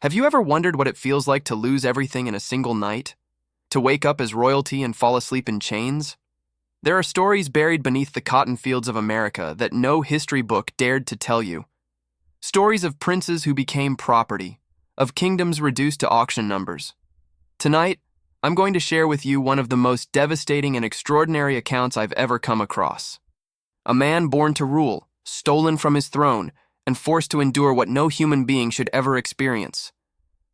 Have you ever wondered what it feels like to lose everything in a single night? To wake up as royalty and fall asleep in chains? There are stories buried beneath the cotton fields of America that no history book dared to tell you. Stories of princes who became property, of kingdoms reduced to auction numbers. Tonight, I'm going to share with you one of the most devastating and extraordinary accounts I've ever come across. A man born to rule, stolen from his throne, and forced to endure what no human being should ever experience.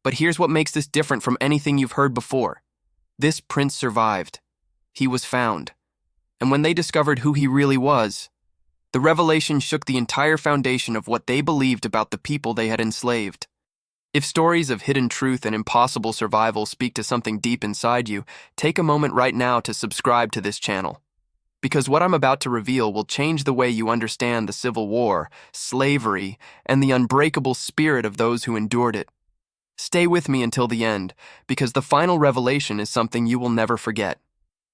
But here's what makes this different from anything you've heard before. This prince survived. He was found. And when they discovered who he really was, the revelation shook the entire foundation of what they believed about the people they had enslaved. If stories of hidden truth and impossible survival speak to something deep inside you, take a moment right now to subscribe to this channel. Because what I'm about to reveal will change the way you understand the Civil War, slavery, and the unbreakable spirit of those who endured it. Stay with me until the end, because the final revelation is something you will never forget.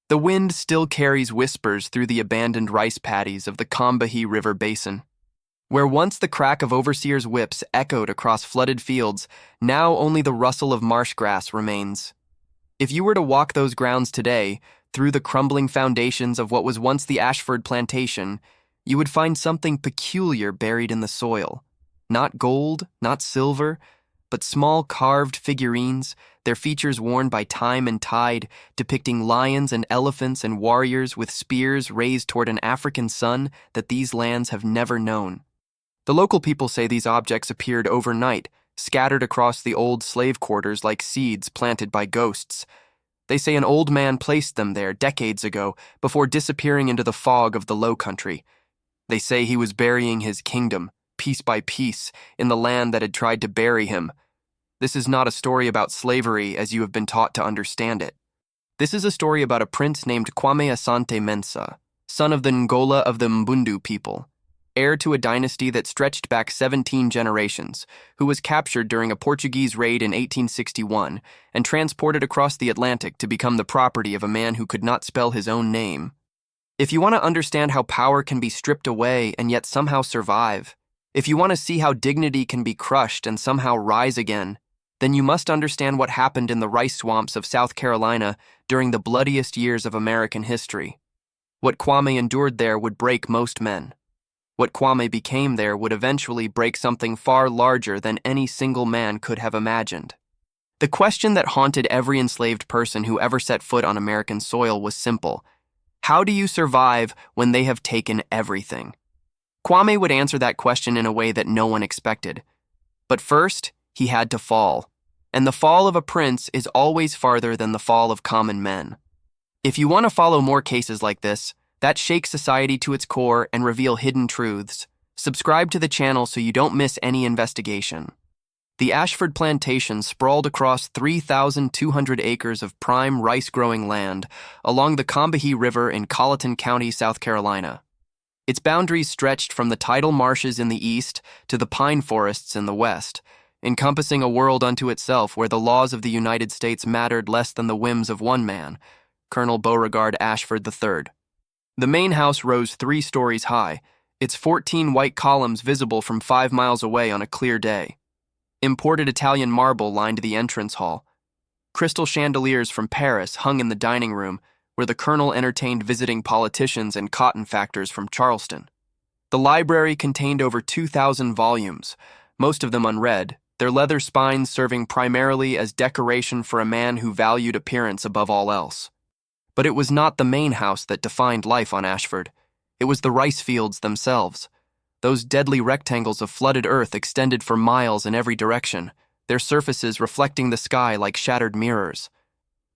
The wind still carries whispers through the abandoned rice paddies of the Combahee River Basin. Where once the crack of overseers' whips echoed across flooded fields, now only the rustle of marsh grass remains. If you were to walk those grounds today, through the crumbling foundations of what was once the Ashford plantation, you would find something peculiar buried in the soil. Not gold, not silver, but small carved figurines, their features worn by time and tide, depicting lions and elephants and warriors with spears raised toward an African sun that these lands have never known. The local people say these objects appeared overnight, scattered across the old slave quarters like seeds planted by ghosts. They say an old man placed them there decades ago before disappearing into the fog of the Low Country. They say he was burying his kingdom, piece by piece, in the land that had tried to bury him. This is not a story about slavery as you have been taught to understand it. This is a story about a prince named Kwame Asante Mensah, son of the Angola of the Mbundu people, heir to a dynasty that stretched back 17 generations, who was captured during a Portuguese raid in 1861 and transported across the Atlantic to become the property of a man who could not spell his own name. If you want to understand how power can be stripped away and yet somehow survive, if you want to see how dignity can be crushed and somehow rise again, then you must understand what happened in the rice swamps of South Carolina during the bloodiest years of American history. What Kwame endured there would break most men. What Kwame became there would eventually break something far larger than any single man could have imagined. The question that haunted every enslaved person who ever set foot on American soil was simple. How do you survive when they have taken everything? Kwame would answer that question in a way that no one expected. But first, he had to fall. And the fall of a prince is always farther than the fall of common men. If you want to follow more cases like this, that shake society to its core and reveal hidden truths, subscribe to the channel so you don't miss any investigation. The Ashford plantation sprawled across 3,200 acres of prime rice-growing land along the Combahee River in Colleton County, South Carolina. Its boundaries stretched from the tidal marshes in the east to the pine forests in the west, encompassing a world unto itself where the laws of the United States mattered less than the whims of one man, Colonel Beauregard Ashford III. The main house rose 3 stories high, its 14 white columns visible from 5 miles away on a clear day. Imported Italian marble lined the entrance hall. Crystal chandeliers from Paris hung in the dining room, where the colonel entertained visiting politicians and cotton factors from Charleston. The library contained over 2,000 volumes, most of them unread, their leather spines serving primarily as decoration for a man who valued appearance above all else. But it was not the main house that defined life on Ashford. It was the rice fields themselves. Those deadly rectangles of flooded earth extended for miles in every direction, their surfaces reflecting the sky like shattered mirrors.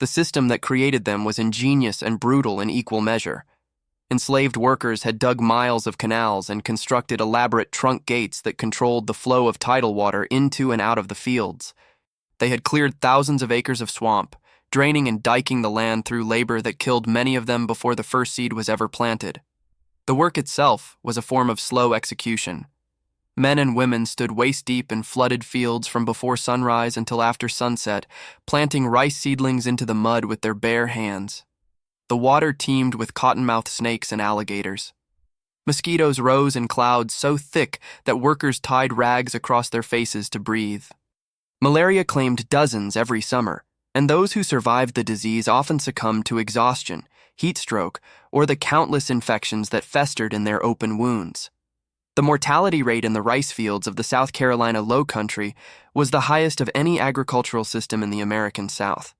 The system that created them was ingenious and brutal in equal measure. Enslaved workers had dug miles of canals and constructed elaborate trunk gates that controlled the flow of tidal water into and out of the fields. They had cleared thousands of acres of swamp, draining and diking the land through labor that killed many of them before the first seed was ever planted. The work itself was a form of slow execution. Men and women stood waist-deep in flooded fields from before sunrise until after sunset, planting rice seedlings into the mud with their bare hands. The water teemed with cottonmouth snakes and alligators. Mosquitoes rose in clouds so thick that workers tied rags across their faces to breathe. Malaria claimed dozens every summer, and those who survived the disease often succumbed to exhaustion, heat stroke, or the countless infections that festered in their open wounds. The mortality rate in the rice fields of the South Carolina Low Country was the highest of any agricultural system in the American South.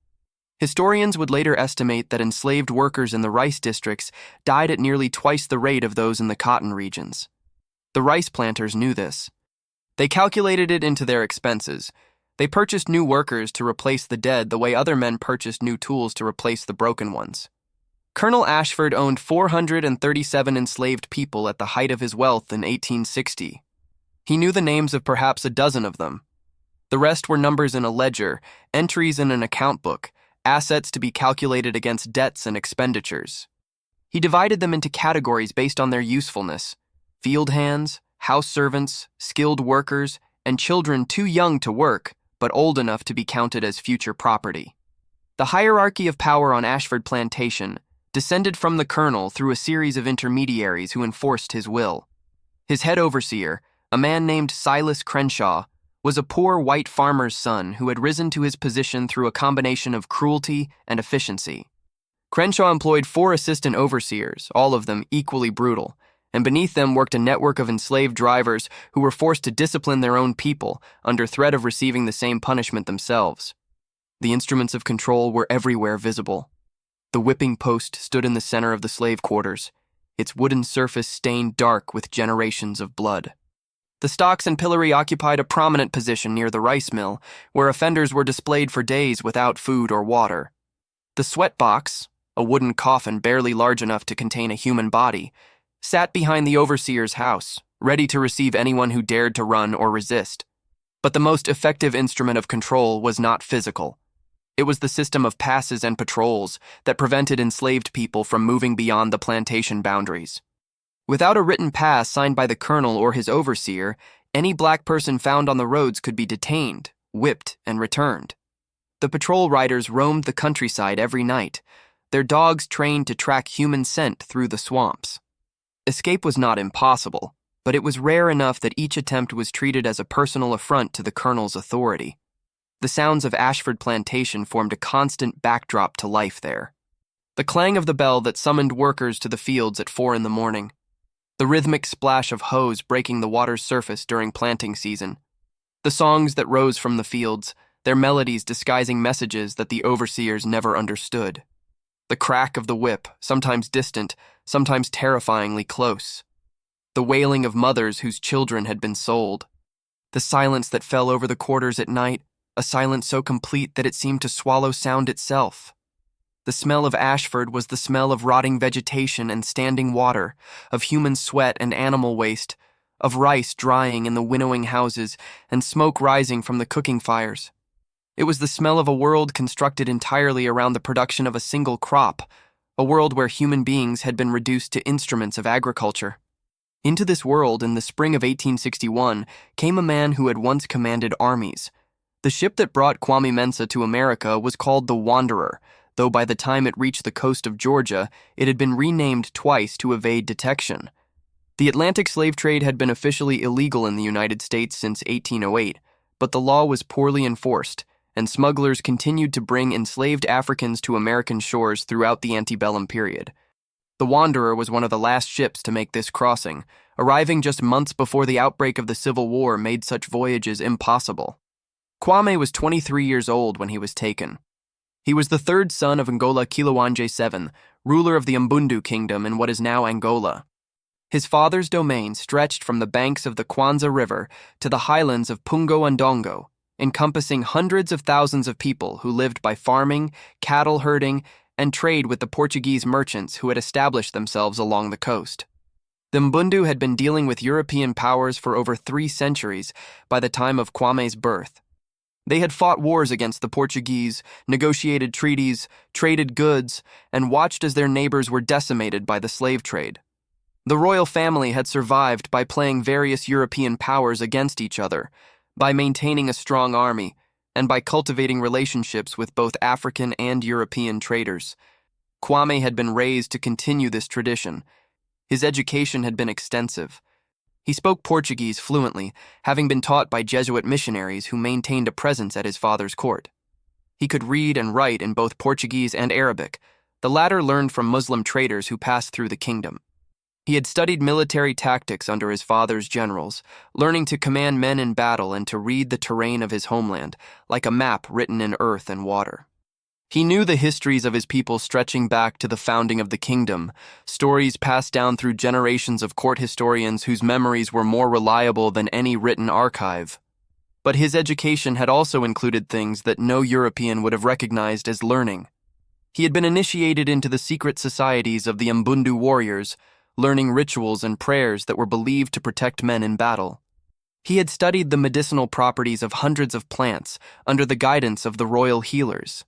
Historians would later estimate that enslaved workers in the rice districts died at nearly twice the rate of those in the cotton regions. The rice planters knew this. They calculated it into their expenses. They purchased new workers to replace the dead the way other men purchased new tools to replace the broken ones. Colonel Ashford owned 437 enslaved people at the height of his wealth in 1860. He knew the names of perhaps a dozen of them. The rest were numbers in a ledger, entries in an account book, assets to be calculated against debts and expenditures. He divided them into categories based on their usefulness: field hands, house servants, skilled workers, and children too young to work, but old enough to be counted as future property. The hierarchy of power on Ashford Plantation descended from the colonel through a series of intermediaries who enforced his will. His head overseer, a man named Silas Crenshaw, was a poor white farmer's son who had risen to his position through a combination of cruelty and efficiency. Crenshaw employed 4 assistant overseers, all of them equally brutal, and beneath them worked a network of enslaved drivers who were forced to discipline their own people under threat of receiving the same punishment themselves. The instruments of control were everywhere visible. The whipping post stood in the center of the slave quarters, its wooden surface stained dark with generations of blood. The stocks and pillory occupied a prominent position near the rice mill, where offenders were displayed for days without food or water. The sweat box, a wooden coffin barely large enough to contain a human body, sat behind the overseer's house, ready to receive anyone who dared to run or resist. But the most effective instrument of control was not physical. It was the system of passes and patrols that prevented enslaved people from moving beyond the plantation boundaries. Without a written pass signed by the colonel or his overseer, any black person found on the roads could be detained, whipped, and returned. The patrol riders roamed the countryside every night, their dogs trained to track human scent through the swamps. Escape was not impossible, but it was rare enough that each attempt was treated as a personal affront to the colonel's authority. The sounds of Ashford Plantation formed a constant backdrop to life there. The clang of the bell that summoned workers to the fields at 4 a.m, the rhythmic splash of hose breaking the water's surface during planting season, the songs that rose from the fields, their melodies disguising messages that the overseers never understood. The crack of the whip, sometimes distant, sometimes terrifyingly close. The wailing of mothers whose children had been sold. The silence that fell over the quarters at night, a silence so complete that it seemed to swallow sound itself. The smell of Ashford was the smell of rotting vegetation and standing water, of human sweat and animal waste, of rice drying in the winnowing houses and smoke rising from the cooking fires. It was the smell of a world constructed entirely around the production of a single crop, a world where human beings had been reduced to instruments of agriculture. Into this world, in the spring of 1861, came a man who had once commanded armies. The ship that brought Kwame Mensah to America was called the Wanderer, though by the time it reached the coast of Georgia, it had been renamed twice to evade detection. The Atlantic slave trade had been officially illegal in the United States since 1808, but the law was poorly enforced, and smugglers continued to bring enslaved Africans to American shores throughout the antebellum period. The Wanderer was one of the last ships to make this crossing, arriving just months before the outbreak of the Civil War made such voyages impossible. Kwame was 23 years old when he was taken. He was the 3rd son of Angola Kilawanje VII, ruler of the Mbundu kingdom in what is now Angola. His father's domain stretched from the banks of the Kwanza River to the highlands of Pungo and Dongo, encompassing hundreds of thousands of people who lived by farming, cattle herding, and trade with the Portuguese merchants who had established themselves along the coast. The Mbundu had been dealing with European powers for over 3 centuries by the time of Kwame's birth. They had fought wars against the Portuguese, negotiated treaties, traded goods, and watched as their neighbors were decimated by the slave trade. The royal family had survived by playing various European powers against each other, by maintaining a strong army, and by cultivating relationships with both African and European traders. Kwame had been raised to continue this tradition. His education had been extensive. He spoke Portuguese fluently, having been taught by Jesuit missionaries who maintained a presence at his father's court. He could read and write in both Portuguese and Arabic, the latter learned from Muslim traders who passed through the kingdom. He had studied military tactics under his father's generals, learning to command men in battle and to read the terrain of his homeland, like a map written in earth and water. He knew the histories of his people stretching back to the founding of the kingdom, stories passed down through generations of court historians whose memories were more reliable than any written archive. But his education had also included things that no European would have recognized as learning. He had been initiated into the secret societies of the Mbundu warriors, learning rituals and prayers that were believed to protect men in battle. He had studied the medicinal properties of hundreds of plants under the guidance of the royal healers.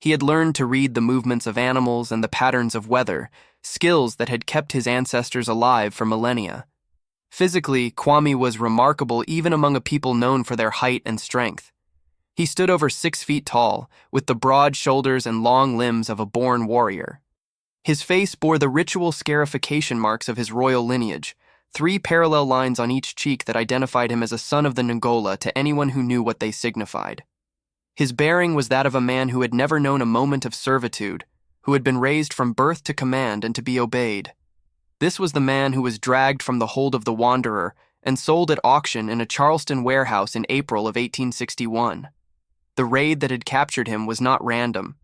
He had learned to read the movements of animals and the patterns of weather, skills that had kept his ancestors alive for millennia. Physically, Kwame was remarkable even among a people known for their height and strength. He stood over 6 feet tall, with the broad shoulders and long limbs of a born warrior. His face bore the ritual scarification marks of his royal lineage, 3 parallel lines on each cheek that identified him as a son of the Angola to anyone who knew what they signified. His bearing was that of a man who had never known a moment of servitude, who had been raised from birth to command and to be obeyed. This was the man who was dragged from the hold of the Wanderer and sold at auction in a Charleston warehouse in April of 1861. The raid that had captured him was not random.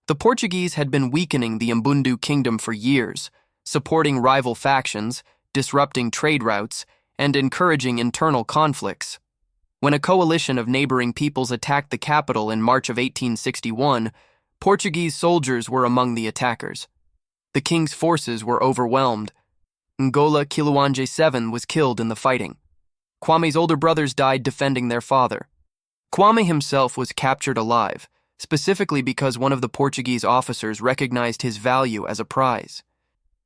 The Portuguese had been weakening the Mbundu kingdom for years, supporting rival factions, disrupting trade routes, and encouraging internal conflicts. When a coalition of neighboring peoples attacked the capital in March of 1861, Portuguese soldiers were among the attackers. The king's forces were overwhelmed. Angola Kiluanje VII was killed in the fighting. Kwame's older brothers died defending their father. Kwame himself was captured alive, specifically because one of the Portuguese officers recognized his value as a prize.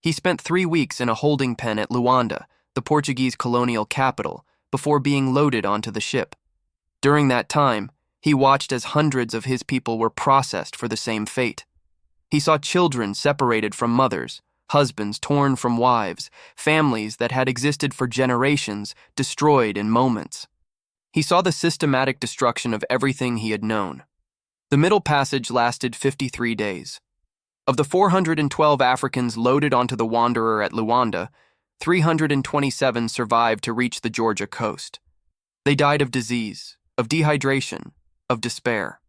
He spent 3 weeks in a holding pen at Luanda, the Portuguese colonial capital, before being loaded onto the ship. During that time, he watched as hundreds of his people were processed for the same fate. He saw children separated from mothers, husbands torn from wives, families that had existed for generations destroyed in moments. He saw the systematic destruction of everything he had known. The Middle Passage lasted 53 days. Of the 412 Africans loaded onto the Wanderer at Luanda, 327 survived to reach the Georgia coast. They died of disease, of dehydration, of despair.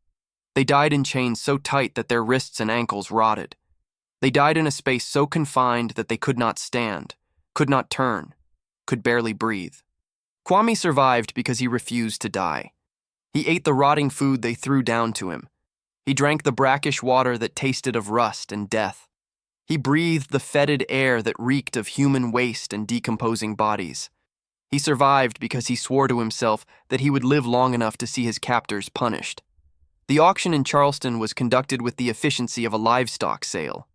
They died in chains so tight that their wrists and ankles rotted. They died in a space so confined that they could not stand, could not turn, could barely breathe. Kwame survived because he refused to die. He ate the rotting food they threw down to him. He drank the brackish water that tasted of rust and death. He breathed the fetid air that reeked of human waste and decomposing bodies. He survived because he swore to himself that he would live long enough to see his captors punished. The auction in Charleston was conducted with the efficiency of a livestock sale.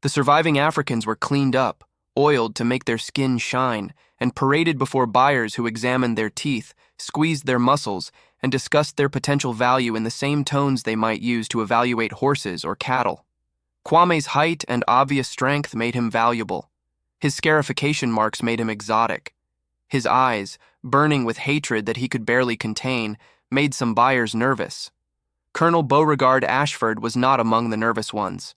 The surviving Africans were cleaned up, oiled to make their skin shine, and paraded before buyers who examined their teeth, squeezed their muscles, and discussed their potential value in the same tones they might use to evaluate horses or cattle. Kwame's height and obvious strength made him valuable. His scarification marks made him exotic. His eyes, burning with hatred that he could barely contain, made some buyers nervous. Colonel Beauregard Ashford was not among the nervous ones.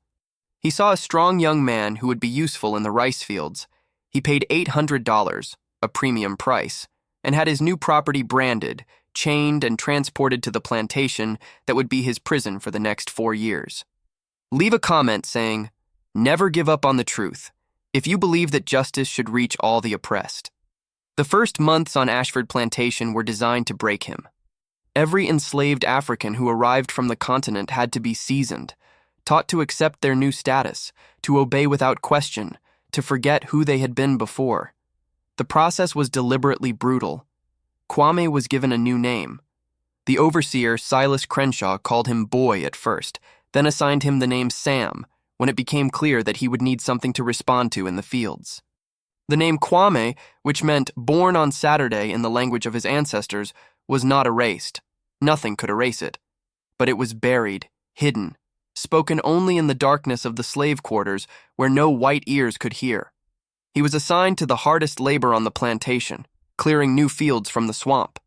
He saw a strong young man who would be useful in the rice fields. He paid $800, a premium price, and had his new property branded, chained, and transported to the plantation that would be his prison for the next 4 years. Leave a comment saying, "Never give up on the truth," if you believe that justice should reach all the oppressed. The first months on Ashford Plantation were designed to break him. Every enslaved African who arrived from the continent had to be seasoned, taught to accept their new status, to obey without question, to forget who they had been before. The process was deliberately brutal. Kwame was given a new name. The overseer, Silas Crenshaw, called him Boy at first, then assigned him the name Sam when it became clear that he would need something to respond to in the fields. The name Kwame, which meant born on Saturday in the language of his ancestors, was not erased. Nothing could erase it. But it was buried, hidden, spoken only in the darkness of the slave quarters where no white ears could hear. He was assigned to the hardest labor on the plantation, clearing new fields from the swamp.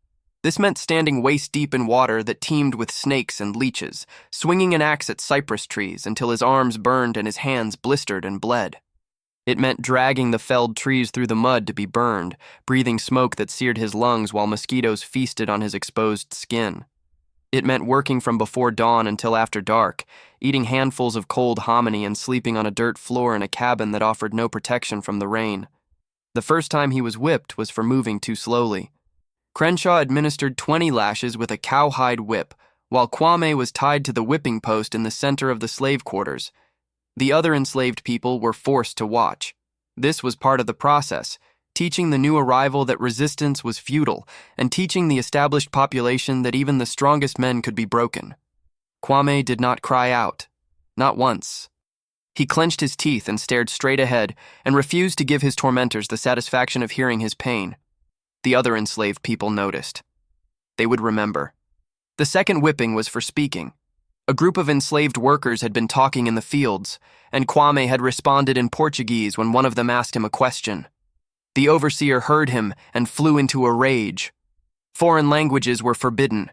This meant standing waist-deep in water that teemed with snakes and leeches, swinging an axe at cypress trees until his arms burned and his hands blistered and bled. It meant dragging the felled trees through the mud to be burned, breathing smoke that seared his lungs while mosquitoes feasted on his exposed skin. It meant working from before dawn until after dark, eating handfuls of cold hominy and sleeping on a dirt floor in a cabin that offered no protection from the rain. The first time he was whipped was for moving too slowly. Crenshaw administered 20 lashes with a cowhide whip, while Kwame was tied to the whipping post in the center of the slave quarters. The other enslaved people were forced to watch. This was part of the process, teaching the new arrival that resistance was futile and teaching the established population that even the strongest men could be broken. Kwame did not cry out, not once. He clenched his teeth and stared straight ahead and refused to give his tormentors the satisfaction of hearing his pain. The other enslaved people noticed. They would remember. The second whipping was for speaking. A group of enslaved workers had been talking in the fields, and Kwame had responded in Portuguese when one of them asked him a question. The overseer heard him and flew into a rage. Foreign languages were forbidden.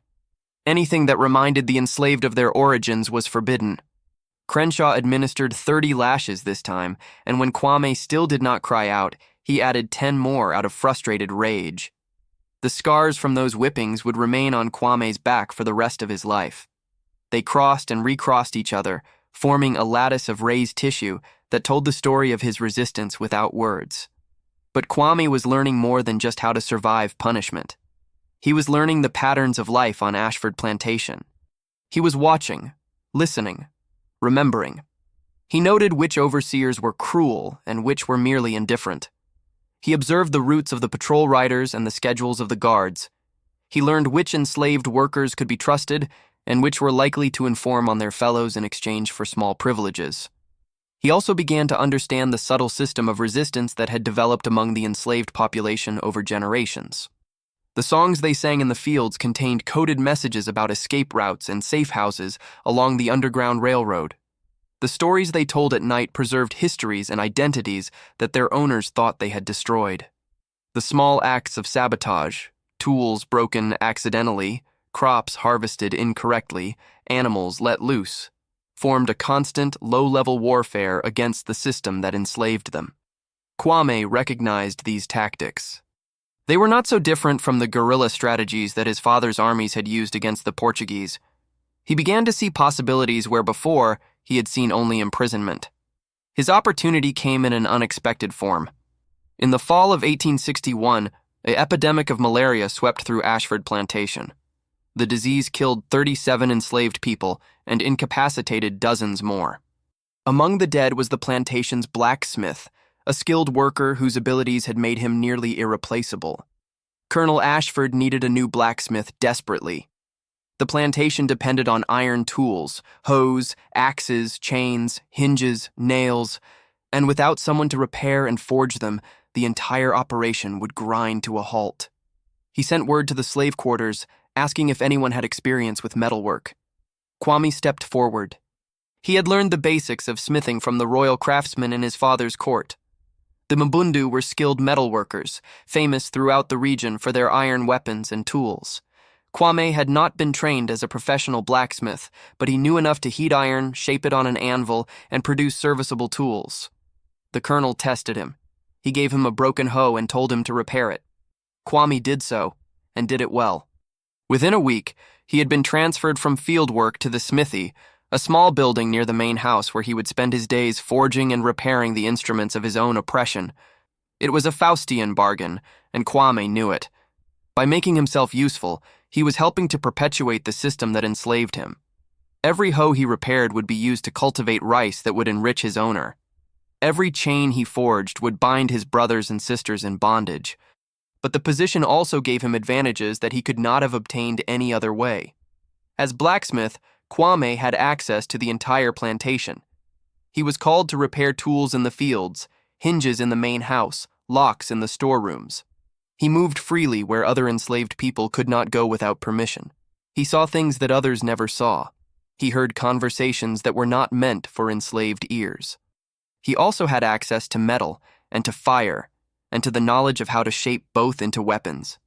Anything that reminded the enslaved of their origins was forbidden. Crenshaw administered 30 lashes this time, and when Kwame still did not cry out, he added 10 more out of frustrated rage. The scars from those whippings would remain on Kwame's back for the rest of his life. They crossed and recrossed each other, forming a lattice of raised tissue that told the story of his resistance without words. But Kwame was learning more than just how to survive punishment. He was learning the patterns of life on Ashford Plantation. He was watching, listening, remembering. He noted which overseers were cruel and which were merely indifferent. He observed the routes of the patrol riders and the schedules of the guards. He learned which enslaved workers could be trusted and which were likely to inform on their fellows in exchange for small privileges. He also began to understand the subtle system of resistance that had developed among the enslaved population over generations. The songs they sang in the fields contained coded messages about escape routes and safe houses along the Underground Railroad. The stories they told at night preserved histories and identities that their owners thought they had destroyed. The small acts of sabotage, tools broken accidentally, crops harvested incorrectly, animals let loose, formed a constant, low-level warfare against the system that enslaved them. Kwame recognized these tactics. They were not so different from the guerrilla strategies that his father's armies had used against the Portuguese. He began to see possibilities where before he had seen only imprisonment. His opportunity came in an unexpected form. In the fall of 1861, an epidemic of malaria swept through Ashford Plantation. The disease killed 37 enslaved people and incapacitated dozens more. Among the dead was the plantation's blacksmith, a skilled worker whose abilities had made him nearly irreplaceable. Colonel Ashford needed a new blacksmith desperately. The plantation depended on iron tools, hoes, axes, chains, hinges, nails, and without someone to repair and forge them, the entire operation would grind to a halt. He sent word to the slave quarters, asking if anyone had experience with metalwork. Kwame stepped forward. He had learned the basics of smithing from the royal craftsmen in his father's court. The Mbundu were skilled metalworkers, famous throughout the region for their iron weapons and tools. Kwame had not been trained as a professional blacksmith, but he knew enough to heat iron, shape it on an anvil, and produce serviceable tools. The colonel tested him. He gave him a broken hoe and told him to repair it. Kwame did so, and did it well. Within a week, he had been transferred from field work to the smithy, a small building near the main house where he would spend his days forging and repairing the instruments of his own oppression. It was a Faustian bargain, and Kwame knew it. By making himself useful, he was helping to perpetuate the system that enslaved him. Every hoe he repaired would be used to cultivate rice that would enrich his owner. Every chain he forged would bind his brothers and sisters in bondage. But the position also gave him advantages that he could not have obtained any other way. As blacksmith, Kwame had access to the entire plantation. He was called to repair tools in the fields, hinges in the main house, locks in the storerooms. He moved freely where other enslaved people could not go without permission. He saw things that others never saw. He heard conversations that were not meant for enslaved ears. He also had access to metal and to fire, and to the knowledge of how to shape both into weapons.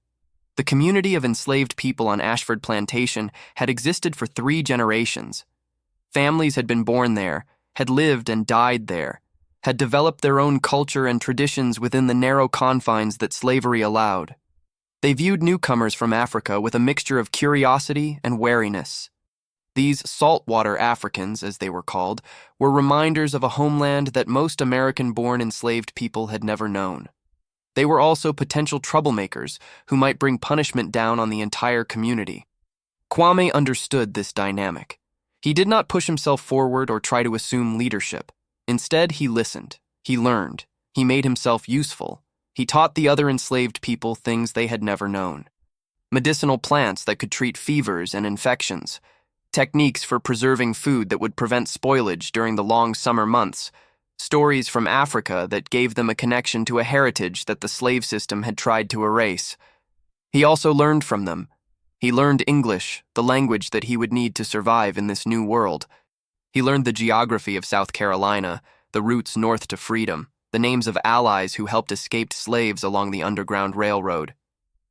The community of enslaved people on Ashford Plantation had existed for 3 generations. Families had been born there, had lived and died there, had developed their own culture and traditions within the narrow confines that slavery allowed. They viewed newcomers from Africa with a mixture of curiosity and wariness. These saltwater Africans, as they were called, were reminders of a homeland that most American-born enslaved people had never known. They were also potential troublemakers who might bring punishment down on the entire community. Kwame understood this dynamic. He did not push himself forward or try to assume leadership. Instead, he listened, he learned, he made himself useful. He taught the other enslaved people things they had never known. Medicinal plants that could treat fevers and infections, techniques for preserving food that would prevent spoilage during the long summer months, stories from Africa that gave them a connection to a heritage that the slave system had tried to erase. He also learned from them. He learned English, the language that he would need to survive in this new world. He learned the geography of South Carolina, the routes north to freedom, the names of allies who helped escaped slaves along the Underground Railroad.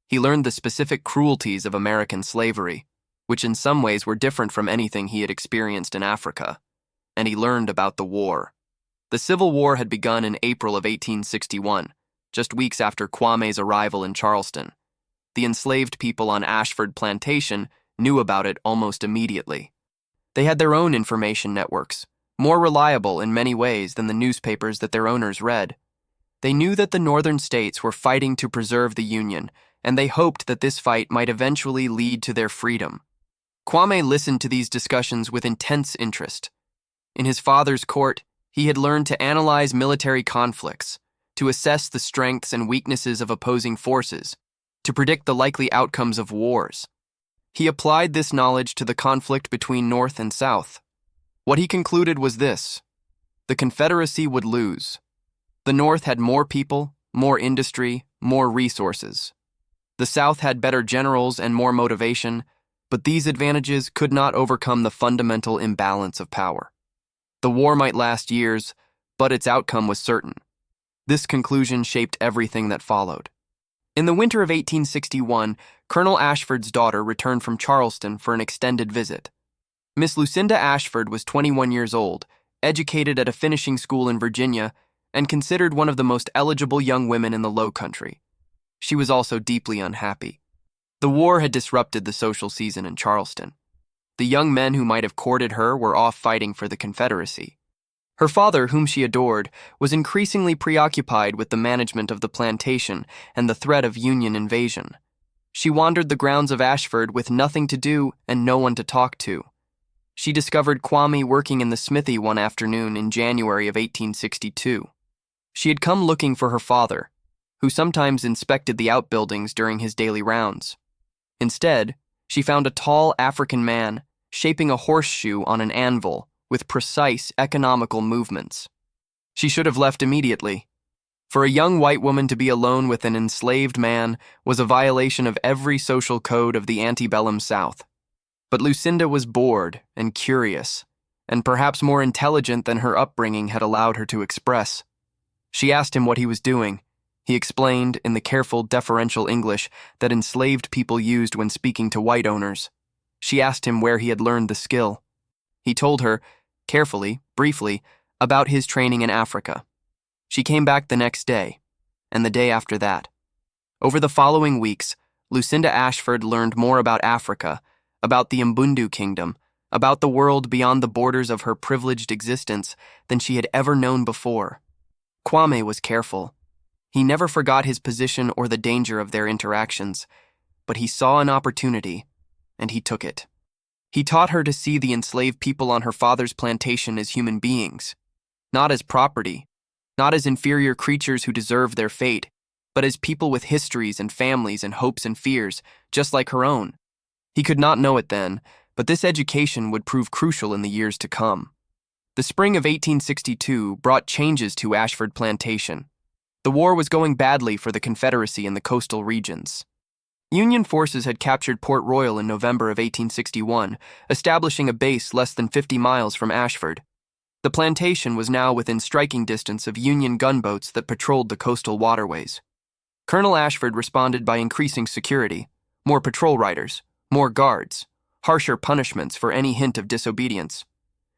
He learned the specific cruelties of American slavery, which in some ways were different from anything he had experienced in Africa. And he learned about the war. The Civil War had begun in April of 1861, just weeks after Kwame's arrival in Charleston. The enslaved people on Ashford Plantation knew about it almost immediately. They had their own information networks, more reliable in many ways than the newspapers that their owners read. They knew that the northern states were fighting to preserve the Union, and they hoped that this fight might eventually lead to their freedom. Kwame listened to these discussions with intense interest. In his father's court, he had learned to analyze military conflicts, to assess the strengths and weaknesses of opposing forces, to predict the likely outcomes of wars. He applied this knowledge to the conflict between North and South. What he concluded was this: the Confederacy would lose. The North had more people, more industry, more resources. The South had better generals and more motivation, but these advantages could not overcome the fundamental imbalance of power. The war might last years, but its outcome was certain. This conclusion shaped everything that followed. In the winter of 1861, Colonel Ashford's daughter returned from Charleston for an extended visit. Miss Lucinda Ashford was 21 years old, educated at a finishing school in Virginia, and considered one of the most eligible young women in the Low Country. She was also deeply unhappy. The war had disrupted the social season in Charleston. The young men who might have courted her were off fighting for the Confederacy. Her father, whom she adored, was increasingly preoccupied with the management of the plantation and the threat of Union invasion. She wandered the grounds of Ashford with nothing to do and no one to talk to. She discovered Kwame working in the smithy one afternoon in January of 1862. She had come looking for her father, who sometimes inspected the outbuildings during his daily rounds. Instead, she found a tall African man shaping a horseshoe on an anvil with precise, economical movements. She should have left immediately. For a young white woman to be alone with an enslaved man was a violation of every social code of the antebellum South. But Lucinda was bored and curious, and perhaps more intelligent than her upbringing had allowed her to express. She asked him what he was doing. He explained, in the careful, deferential English that enslaved people used when speaking to white owners. She asked him where he had learned the skill. He told her, carefully, briefly, about his training in Africa. She came back the next day, and the day after that. Over the following weeks, Lucinda Ashford learned more about Africa, about the Mbundu Kingdom, about the world beyond the borders of her privileged existence than she had ever known before. Kwame was careful. He never forgot his position or the danger of their interactions, but he saw an opportunity, and he took it. He taught her to see the enslaved people on her father's plantation as human beings, not as property, not as inferior creatures who deserved their fate, but as people with histories and families and hopes and fears, just like her own. He could not know it then, but this education would prove crucial in the years to come. The spring of 1862 brought changes to Ashford Plantation. The war was going badly for the Confederacy in the coastal regions. Union forces had captured Port Royal in November of 1861, establishing a base less than 50 miles from Ashford. The plantation was now within striking distance of Union gunboats that patrolled the coastal waterways. Colonel Ashford responded by increasing security, more patrol riders, more guards, harsher punishments for any hint of disobedience.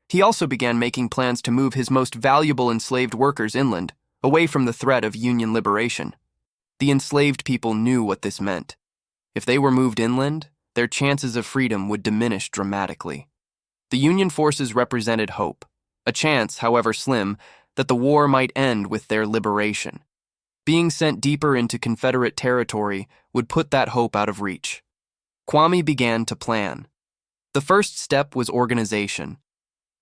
He also began making plans to move his most valuable enslaved workers inland, away from the threat of Union liberation. The enslaved people knew what this meant. If they were moved inland, their chances of freedom would diminish dramatically. The Union forces represented hope, a chance, however slim, that the war might end with their liberation. Being sent deeper into Confederate territory would put that hope out of reach. Kwame began to plan. The first step was organization.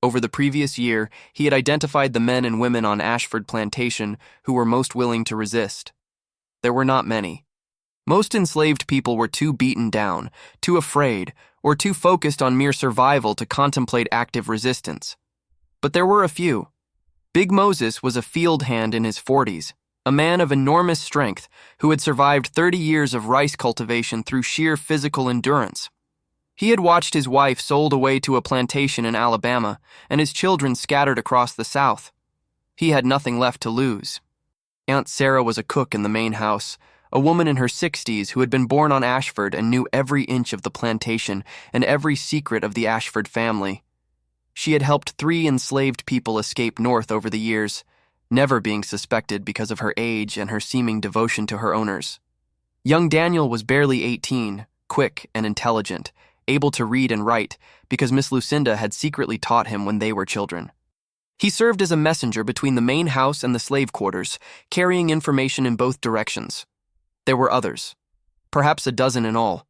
Over the previous year, he had identified the men and women on Ashford Plantation who were most willing to resist. There were not many. Most enslaved people were too beaten down, too afraid, or too focused on mere survival to contemplate active resistance. But there were a few. Big Moses was a field hand in his 40s, a man of enormous strength who had survived 30 years of rice cultivation through sheer physical endurance. He had watched his wife sold away to a plantation in Alabama and his children scattered across the South. He had nothing left to lose. Aunt Sarah was a cook in the main house, a woman in her 60s who had been born on Ashford and knew every inch of the plantation and every secret of the Ashford family. She had helped 3 enslaved people escape north over the years, never being suspected because of her age and her seeming devotion to her owners. Young Daniel was barely 18, quick and intelligent, able to read and write because Miss Lucinda had secretly taught him when they were children. He served as a messenger between the main house and the slave quarters, carrying information in both directions. There were others, perhaps a dozen in all.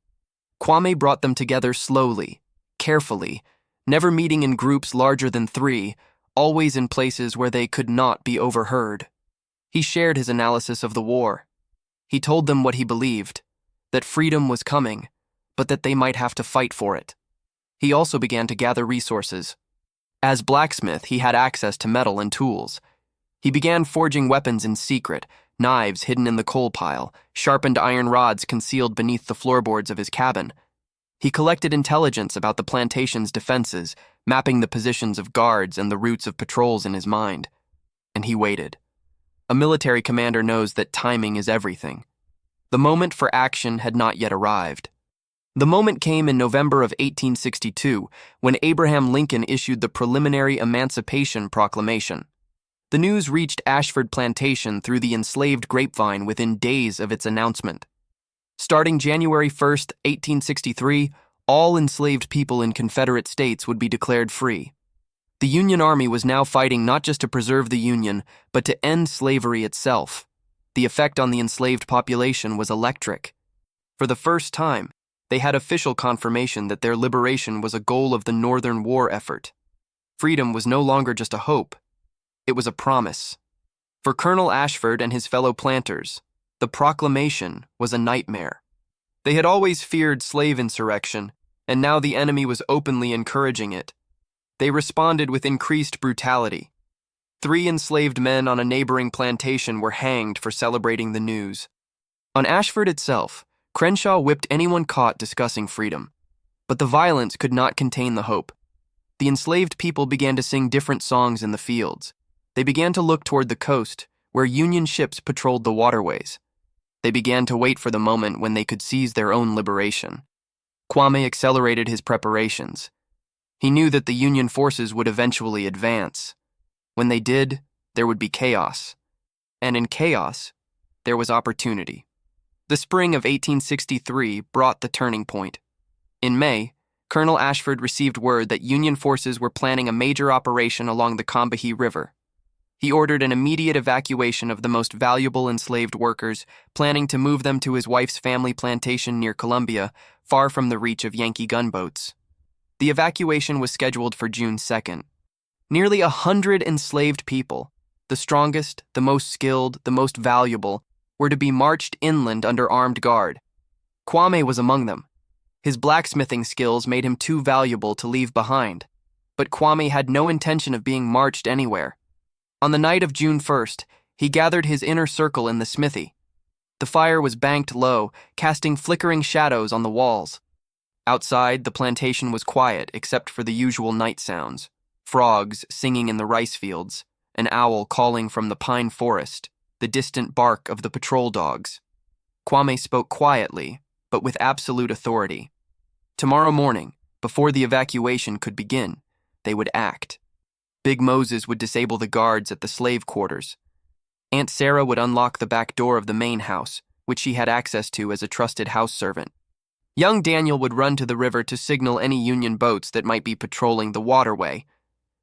Kwame brought them together slowly, carefully, never meeting in groups larger than 3, always in places where they could not be overheard. He shared his analysis of the war. He told them what he believed, that freedom was coming, but that they might have to fight for it. He also began to gather resources. As blacksmith, he had access to metal and tools. He began forging weapons in secret, knives hidden in the coal pile, sharpened iron rods concealed beneath the floorboards of his cabin. He collected intelligence about the plantation's defenses, mapping the positions of guards and the routes of patrols in his mind. And he waited. A military commander knows that timing is everything. The moment for action had not yet arrived. The moment came in November of 1862, when Abraham Lincoln issued the preliminary Emancipation Proclamation. The news reached Ashford Plantation through the enslaved grapevine within days of its announcement. Starting January 1st, 1863, all enslaved people in Confederate states would be declared free. The Union Army was now fighting not just to preserve the Union, but to end slavery itself. The effect on the enslaved population was electric. For the first time, they had official confirmation that their liberation was a goal of the Northern war effort. Freedom was no longer just a hope. It was a promise. For Colonel Ashford and his fellow planters, the proclamation was a nightmare. They had always feared slave insurrection, and now the enemy was openly encouraging it. They responded with increased brutality. 3 enslaved men on a neighboring plantation were hanged for celebrating the news. On Ashford itself, Crenshaw whipped anyone caught discussing freedom. But the violence could not contain the hope. The enslaved people began to sing different songs in the fields. They began to look toward the coast, where Union ships patrolled the waterways. They began to wait for the moment when they could seize their own liberation. Kwame accelerated his preparations. He knew that the Union forces would eventually advance. When they did, there would be chaos. And in chaos, there was opportunity. The spring of 1863 brought the turning point. In May, Colonel Ashford received word that Union forces were planning a major operation along the Combahee River. He ordered an immediate evacuation of the most valuable enslaved workers, planning to move them to his wife's family plantation near Columbia, far from the reach of Yankee gunboats. The evacuation was scheduled for June 2nd. Nearly 100 enslaved people, the strongest, the most skilled, the most valuable, were to be marched inland under armed guard. Kwame was among them. His blacksmithing skills made him too valuable to leave behind, but Kwame had no intention of being marched anywhere. On the night of June 1st, he gathered his inner circle in the smithy. The fire was banked low, casting flickering shadows on the walls. Outside, the plantation was quiet except for the usual night sounds. frogs singing in the rice fields, an owl calling from the pine forest, the distant bark of the patrol dogs. Kwame spoke quietly, but with absolute authority. Tomorrow morning, before the evacuation could begin, they would act. Big Moses would disable the guards at the slave quarters. Aunt Sarah would unlock the back door of the main house, which she had access to as a trusted house servant. Young Daniel would run to the river to signal any Union boats that might be patrolling the waterway,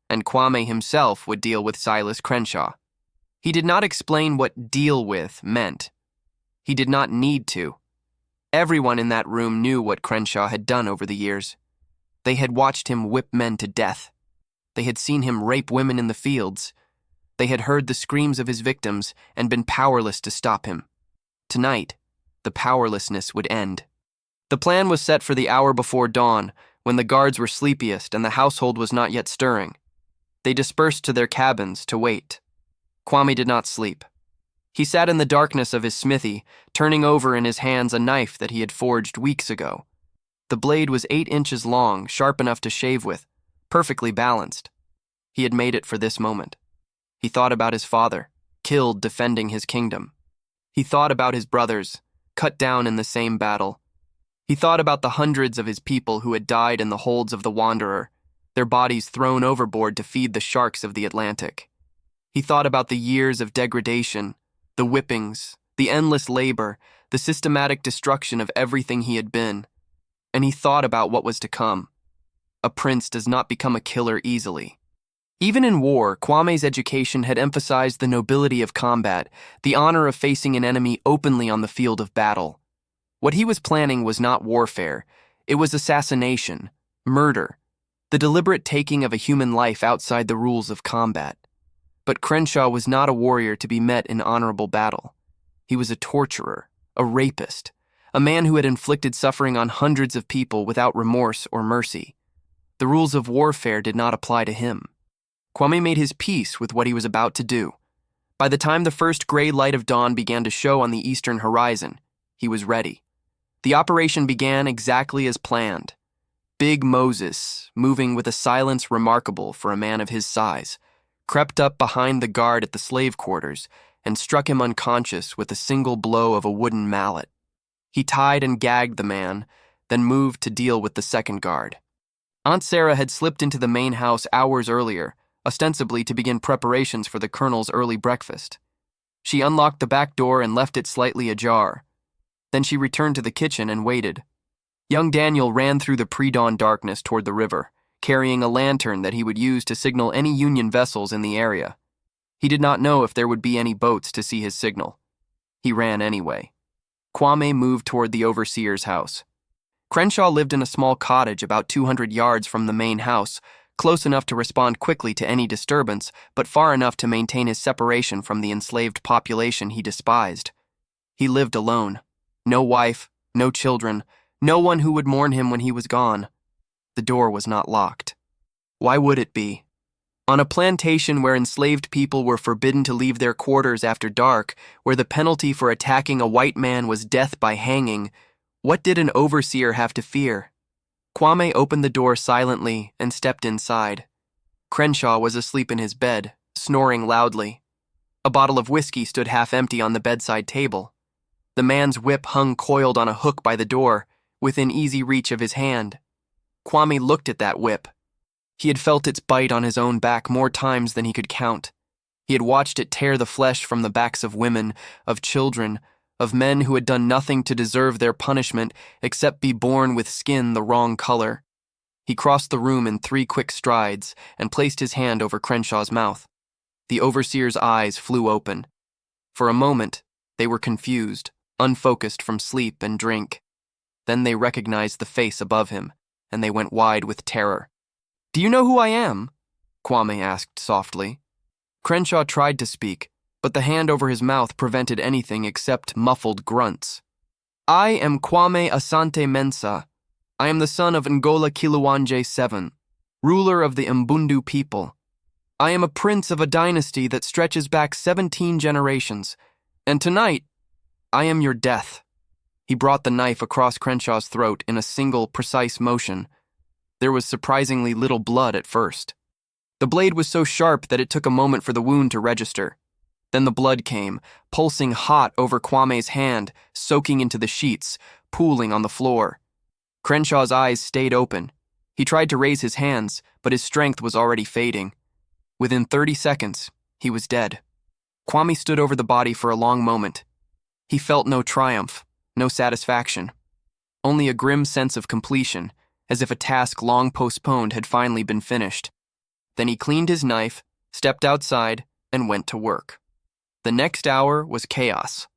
and Kwame himself would deal with Silas Crenshaw. He did not explain what "deal with" meant. He did not need to. Everyone in that room knew what Crenshaw had done over the years. They had watched him whip men to death. They had seen him rape women in the fields. They had heard the screams of his victims and been powerless to stop him. Tonight, the powerlessness would end. The plan was set for the hour before dawn, when the guards were sleepiest and the household was not yet stirring. They dispersed to their cabins to wait. Kwame did not sleep. He sat in the darkness of his smithy, turning over in his hands a knife that he had forged weeks ago. The blade was 8 inches long, sharp enough to shave with, perfectly balanced. He had made it for this moment. He thought about his father, killed defending his kingdom. He thought about his brothers, cut down in the same battle. He thought about the hundreds of his people who had died in the holds of the Wanderer, their bodies thrown overboard to feed the sharks of the Atlantic. He thought about the years of degradation, the whippings, the endless labor, the systematic destruction of everything he had been. And he thought about what was to come. A prince does not become a killer easily. Even in war, Kwame's education had emphasized the nobility of combat, the honor of facing an enemy openly on the field of battle. What he was planning was not warfare. It was assassination, murder, the deliberate taking of a human life outside the rules of combat. But Crenshaw was not a warrior to be met in honorable battle. He was a torturer, a rapist, a man who had inflicted suffering on hundreds of people without remorse or mercy. The rules of warfare did not apply to him. Kwame made his peace with what he was about to do. By the time the first gray light of dawn began to show on the eastern horizon, he was ready. The operation began exactly as planned. Big Moses, moving with a silence remarkable for a man of his size, crept up behind the guard at the slave quarters and struck him unconscious with a single blow of a wooden mallet. He tied and gagged the man, then moved to deal with the second guard. Aunt Sarah had slipped into the main house hours earlier, ostensibly to begin preparations for the colonel's early breakfast. She unlocked the back door and left it slightly ajar. Then she returned to the kitchen and waited. Young Daniel ran through the pre-dawn darkness toward the river, carrying a lantern that he would use to signal any Union vessels in the area. He did not know if there would be any boats to see his signal. He ran anyway. Kwame moved toward the overseer's house. Crenshaw lived in a small cottage about 200 yards from the main house, close enough to respond quickly to any disturbance, but far enough to maintain his separation from the enslaved population he despised. He lived alone. No wife, no children, no one who would mourn him when he was gone. The door was not locked. Why would it be? On a plantation where enslaved people were forbidden to leave their quarters after dark, where the penalty for attacking a white man was death by hanging, what did an overseer have to fear? Kwame opened the door silently and stepped inside. Crenshaw was asleep in his bed, snoring loudly. A bottle of whiskey stood half empty on the bedside table. The man's whip hung coiled on a hook by the door, within easy reach of his hand. Kwame looked at that whip. He had felt its bite on his own back more times than he could count. He had watched it tear the flesh from the backs of women, of children, of men who had done nothing to deserve their punishment except be born with skin the wrong color. He crossed the room in 3 quick strides and placed his hand over Crenshaw's mouth. The overseer's eyes flew open. For a moment, they were confused, unfocused from sleep and drink. Then they recognized the face above him, and they went wide with terror. "Do you know who I am?" Kwame asked softly. Crenshaw tried to speak, but the hand over his mouth prevented anything except muffled grunts. "I am Kwame Asante Mensah. I am the son of Angola Kiluanje VII, ruler of the Mbundu people. I am a prince of a dynasty that stretches back 17 generations, and tonight, I am your death." He brought the knife across Crenshaw's throat in a single, precise motion. There was surprisingly little blood at first. The blade was so sharp that it took a moment for the wound to register. Then the blood came, pulsing hot over Kwame's hand, soaking into the sheets, pooling on the floor. Crenshaw's eyes stayed open. He tried to raise his hands, but his strength was already fading. Within 30 seconds, he was dead. Kwame stood over the body for a long moment. He felt no triumph, no satisfaction. Only a grim sense of completion, as if a task long postponed had finally been finished. Then he cleaned his knife, stepped outside, and went to work. The next hour was chaos.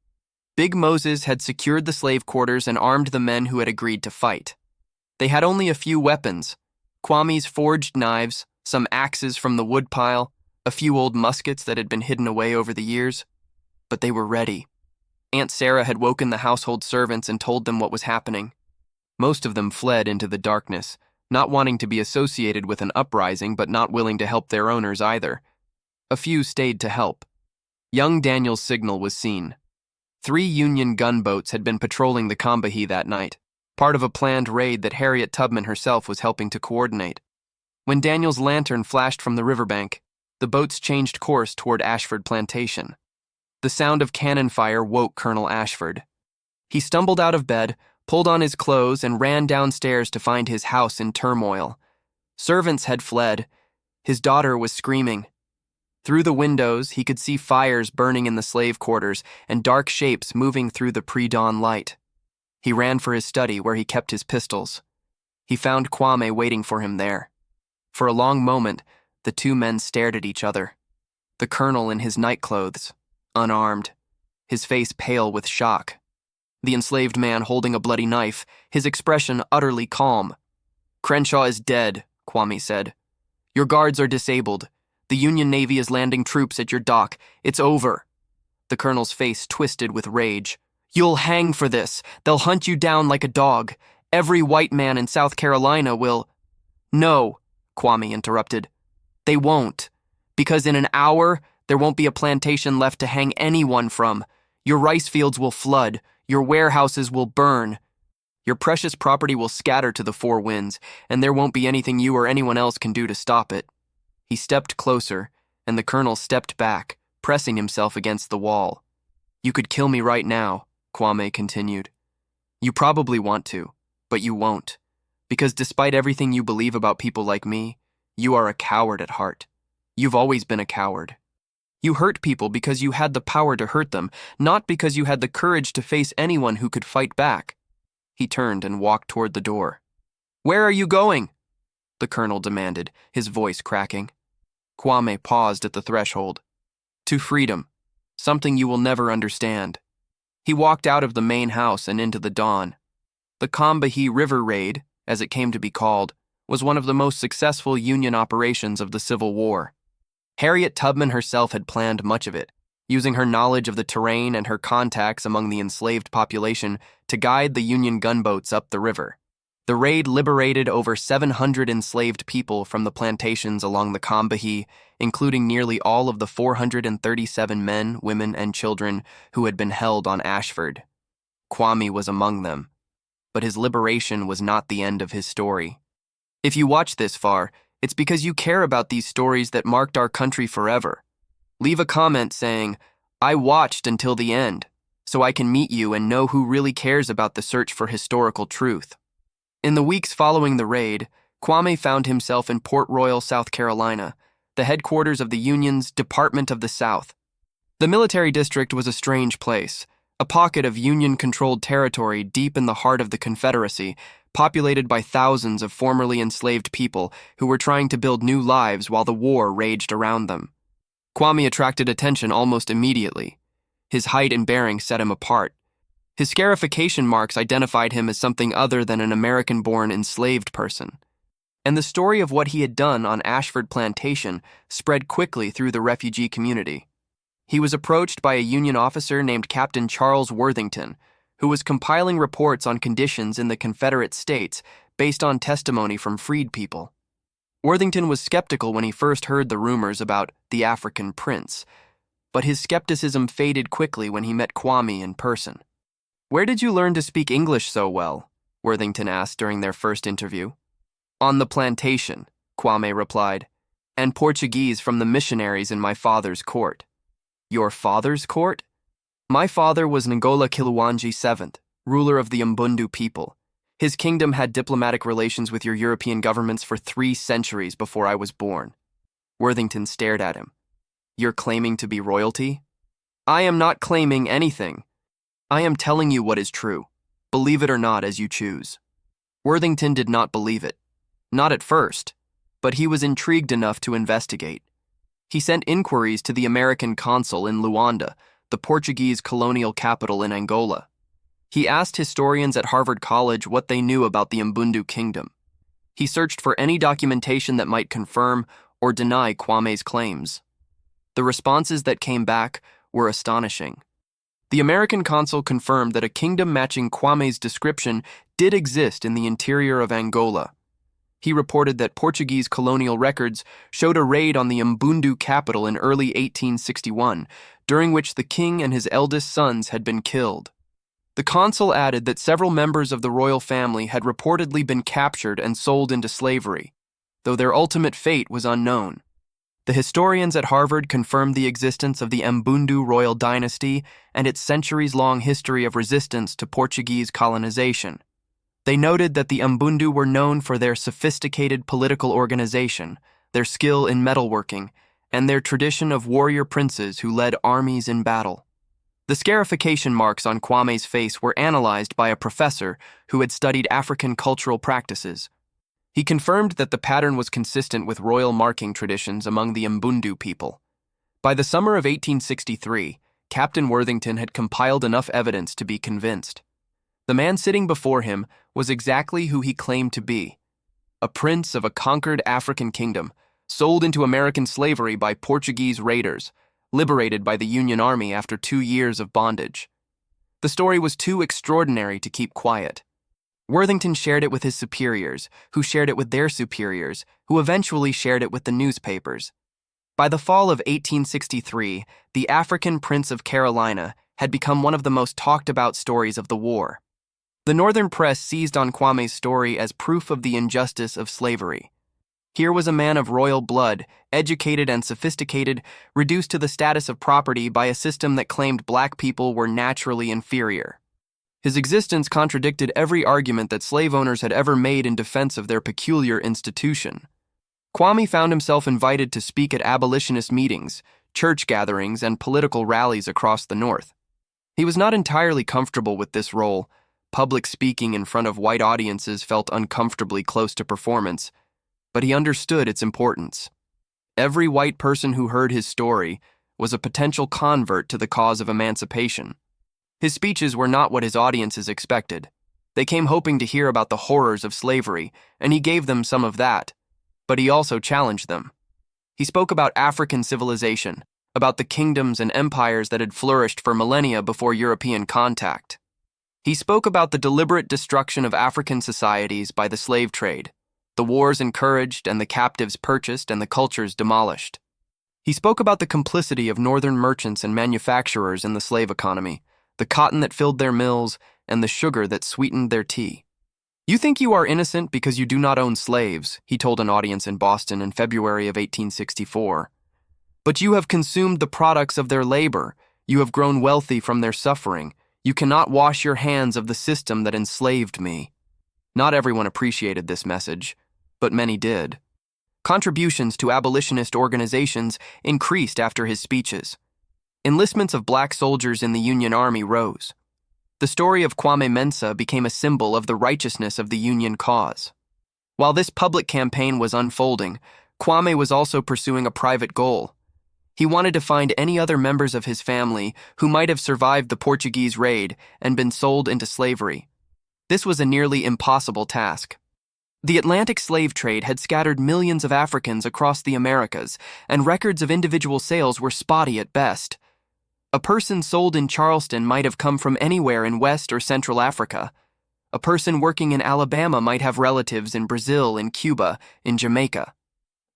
Big Moses had secured the slave quarters and armed the men who had agreed to fight. They had only a few weapons: Kwame's forged knives, some axes from the woodpile, a few old muskets that had been hidden away over the years. But they were ready. Aunt Sarah had woken the household servants and told them what was happening. Most of them fled into the darkness, not wanting to be associated with an uprising but not willing to help their owners either. A few stayed to help. Young Daniel's signal was seen. 3 Union gunboats had been patrolling the Combahee that night, part of a planned raid that Harriet Tubman herself was helping to coordinate. When Daniel's lantern flashed from the riverbank, the boats changed course toward Ashford Plantation. The sound of cannon fire woke Colonel Ashford. He stumbled out of bed, pulled on his clothes, and ran downstairs to find his house in turmoil. Servants had fled. His daughter was screaming. Through the windows, he could see fires burning in the slave quarters and dark shapes moving through the pre-dawn light. He ran for his study where he kept his pistols. He found Kwame waiting for him there. For a long moment, the 2 men stared at each other. The colonel in his nightclothes, unarmed, his face pale with shock. The enslaved man holding a bloody knife, his expression utterly calm. "Crenshaw is dead," Kwame said. "Your guards are disabled. The Union Navy is landing troops at your dock. It's over." The colonel's face twisted with rage. "You'll hang for this. They'll hunt you down like a dog. Every white man in South Carolina will—" "No," Kwame interrupted. "They won't. Because in an hour, there won't be a plantation left to hang anyone from. Your rice fields will flood. Your warehouses will burn. Your precious property will scatter to the 4 winds, and there won't be anything you or anyone else can do to stop it." He stepped closer, and the colonel stepped back, pressing himself against the wall. "You could kill me right now," Kwame continued. "You probably want to, but you won't. Because despite everything you believe about people like me, you are a coward at heart. You've always been a coward. You hurt people because you had the power to hurt them, not because you had the courage to face anyone who could fight back." He turned and walked toward the door. "Where are you going?" the colonel demanded, his voice cracking. Kwame paused at the threshold. "To freedom, something you will never understand." He walked out of the main house and into the dawn. The Combahee River Raid, as it came to be called, was one of the most successful Union operations of the Civil War. Harriet Tubman herself had planned much of it, using her knowledge of the terrain and her contacts among the enslaved population to guide the Union gunboats up the river. The raid liberated over 700 enslaved people from the plantations along the Combahee, including nearly all of the 437 men, women, and children who had been held on Ashford. Kwame was among them. But his liberation was not the end of his story. If you watch this far, it's because you care about these stories that marked our country forever. Leave a comment saying, "I watched until the end," so I can meet you and know who really cares about the search for historical truth. In the weeks following the raid, Kwame found himself in Port Royal, South Carolina, the headquarters of the Union's Department of the South. The military district was a strange place, a pocket of Union-controlled territory deep in the heart of the Confederacy, populated by thousands of formerly enslaved people who were trying to build new lives while the war raged around them. Kwame attracted attention almost immediately. His height and bearing set him apart. His scarification marks identified him as something other than an American-born enslaved person. And the story of what he had done on Ashford Plantation spread quickly through the refugee community. He was approached by a Union officer named Captain Charles Worthington, who was compiling reports on conditions in the Confederate States based on testimony from freed people. Worthington was skeptical when he first heard the rumors about the African prince, but his skepticism faded quickly when he met Kwame in person. "Where did you learn to speak English so well?" Worthington asked during their first interview. "On the plantation," Kwame replied. and Portuguese from the missionaries in my father's court. Your father's court? My father was Angola Kiluwanji VII, ruler of the Mbundu people. His kingdom had diplomatic relations with your European governments for 3 centuries before I was born. Worthington stared at him. You're claiming to be royalty? I am not claiming anything. I am telling you what is true. Believe it or not as you choose. Worthington did not believe it. Not at first, but he was intrigued enough to investigate. He sent inquiries to the American consul in Luanda, the Portuguese colonial capital in Angola. He asked historians at Harvard College what they knew about the Mbundu kingdom. He searched for any documentation that might confirm or deny Kwame's claims. The responses that came back were astonishing. The American consul confirmed that a kingdom matching Kwame's description did exist in the interior of Angola. He reported that Portuguese colonial records showed a raid on the Mbundu capital in early 1861, during which the king and his eldest sons had been killed. The consul added that several members of the royal family had reportedly been captured and sold into slavery, though their ultimate fate was unknown. The historians at Harvard confirmed the existence of the Mbundu royal dynasty and its centuries-long history of resistance to Portuguese colonization. They noted that the Mbundu were known for their sophisticated political organization, their skill in metalworking, and their tradition of warrior princes who led armies in battle. The scarification marks on Kwame's face were analyzed by a professor who had studied African cultural practices. He confirmed that the pattern was consistent with royal marking traditions among the Mbundu people. By the summer of 1863, Captain Worthington had compiled enough evidence to be convinced. The man sitting before him was exactly who he claimed to be, a prince of a conquered African kingdom, sold into American slavery by Portuguese raiders, liberated by the Union Army after 2 years of bondage. The story was too extraordinary to keep quiet. Worthington shared it with his superiors, who shared it with their superiors, who eventually shared it with the newspapers. By the fall of 1863, the African Prince of Carolina had become one of the most talked-about stories of the war. The Northern press seized on Kwame's story as proof of the injustice of slavery. Here was a man of royal blood, educated and sophisticated, reduced to the status of property by a system that claimed black people were naturally inferior. His existence contradicted every argument that slave owners had ever made in defense of their peculiar institution. Kwame found himself invited to speak at abolitionist meetings, church gatherings, and political rallies across the North. He was not entirely comfortable with this role. Public speaking in front of white audiences felt uncomfortably close to performance, but he understood its importance. Every white person who heard his story was a potential convert to the cause of emancipation. His speeches were not what his audiences expected. They came hoping to hear about the horrors of slavery, and he gave them some of that, but he also challenged them. He spoke about African civilization, about the kingdoms and empires that had flourished for millennia before European contact. He spoke about the deliberate destruction of African societies by the slave trade, the wars encouraged and the captives purchased and the cultures demolished. He spoke about the complicity of northern merchants and manufacturers in the slave economy, the cotton that filled their mills, and the sugar that sweetened their tea. You think you are innocent because you do not own slaves, he told an audience in Boston in February of 1864. But you have consumed the products of their labor. You have grown wealthy from their suffering. You cannot wash your hands of the system that enslaved me. Not everyone appreciated this message, but many did. Contributions to abolitionist organizations increased after his speeches. Enlistments of black soldiers in the Union Army rose. The story of Kwame Mensah became a symbol of the righteousness of the Union cause. While this public campaign was unfolding, Kwame was also pursuing a private goal. He wanted to find any other members of his family who might have survived the Portuguese raid and been sold into slavery. This was a nearly impossible task. The Atlantic slave trade had scattered millions of Africans across the Americas, and records of individual sales were spotty at best. A person sold in Charleston might have come from anywhere in West or Central Africa. A person working in Alabama might have relatives in Brazil, in Cuba, in Jamaica.